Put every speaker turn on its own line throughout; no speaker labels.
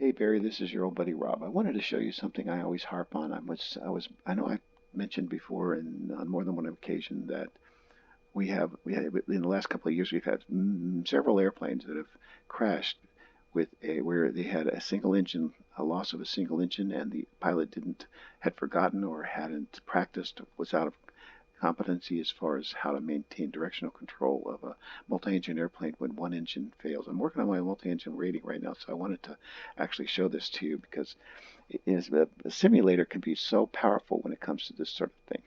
Hey Barry, this is your old buddy Rob. I wanted to show you something I always harp on. I know I've mentioned before and on more than one occasion that we have in the last couple of years we've had several airplanes that have crashed where they had a loss of a single engine, and the pilot didn't had forgotten or hadn't practiced, was out of competency as far as how to maintain directional control of a multi-engine airplane when one engine fails. I'm working on my multi-engine rating right now, so I wanted to actually show this to you because a simulator can be so powerful when it comes to this sort of thing.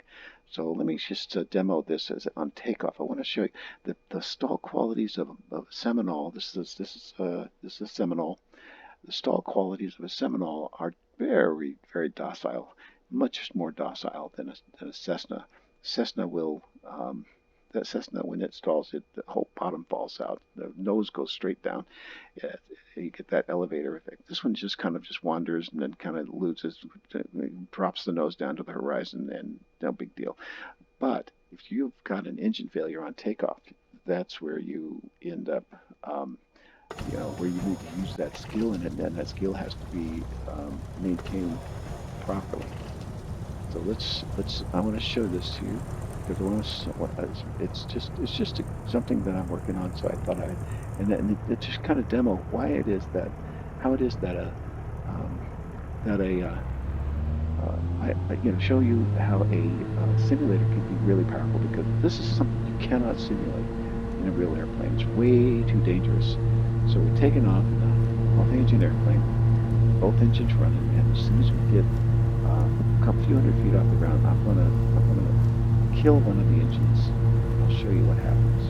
So let me just demo this as on takeoff. I want to show you the stall qualities of a Seminole. This is Seminole. The stall qualities of a Seminole are very, very docile, much more docile than a Cessna. Cessna will, that Cessna, when it stalls, the whole bottom falls out. The nose goes straight down. Yeah, you get that elevator effect. This one just wanders and then kind of loses, drops the nose down to the horizon, and no big deal. But if you've got an engine failure on takeoff, that's where you end up, where you need to use that skill, and then that skill has to be maintained properly. So I want to show this to you because it's just something that I'm working on. So I thought it just kind of demo why it is that, how it is that um, that a show you how a simulator can be really powerful, because this is something you cannot simulate in a real airplane. It's way too dangerous. So we're taking off in a multi-engine airplane, both engines running, and as soon as we get a couple few hundred feet off the ground, I'm gonna kill one of the engines. I'll show you what happens.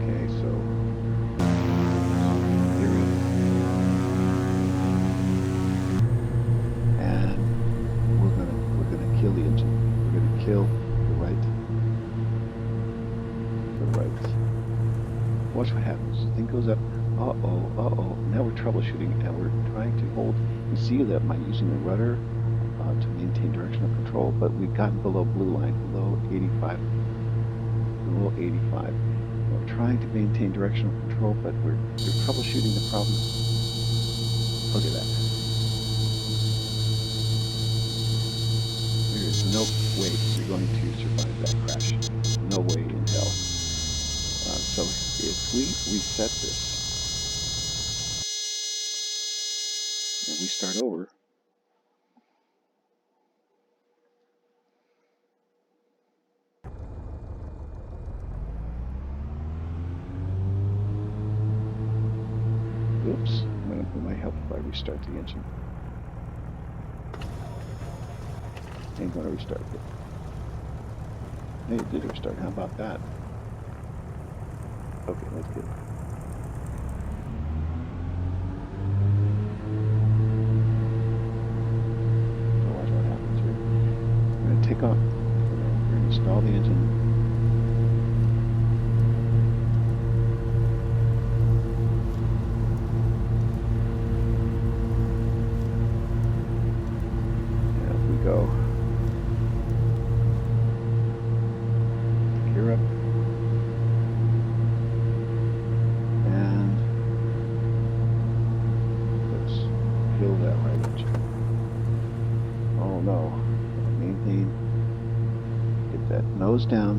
Okay, so here it is, and we're gonna kill the engine. We're gonna kill the right. Watch what happens. The thing goes up. Uh-oh. Now we're troubleshooting, and we're trying to hold. You see that I'm using the rudder to maintain directional control, but we've gotten below blue line, below 85. We're trying to maintain directional control, but we're troubleshooting the problem. Look at that. There is no way you're going to survive that crash. No way in hell. So if we reset this, and we start over, oops, it might help if I restart the engine. Ain't going to restart it. Hey, it did restart. How about that? Okay, that's good. Watch what happens here. We're going to take off. We're going to install the engine. Go. Gear up. And let's kill that right engine. Oh no. Maintain. Get that nose down.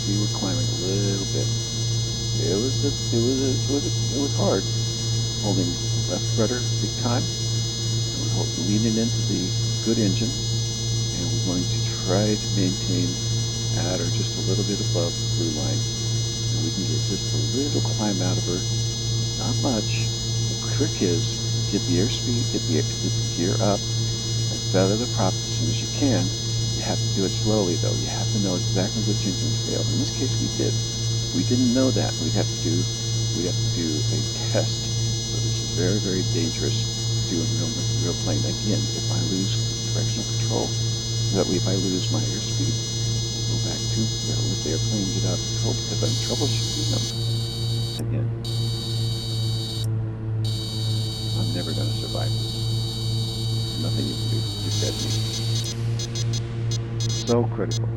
We were climbing a little bit. It was hard holding left rudder big time. We're leaning into the good engine, and we're going to try to maintain at or just a little bit above the blue line. And we can get just a little climb out of her. Not much. The trick is get the airspeed, get the gear up, and feather the prop as soon as you can. You have to do it slowly, though. You have to know exactly which engine failed. In this case, we did. We didn't know that. We'd have to do a test. So this is very, very dangerous to do in real plane. Again, if I lose directional control, if I lose my airspeed, go back to let the airplane get out of control because I'm troubleshooting them again. never going to survive this. Nothing you can do. You're dead meat. So critical.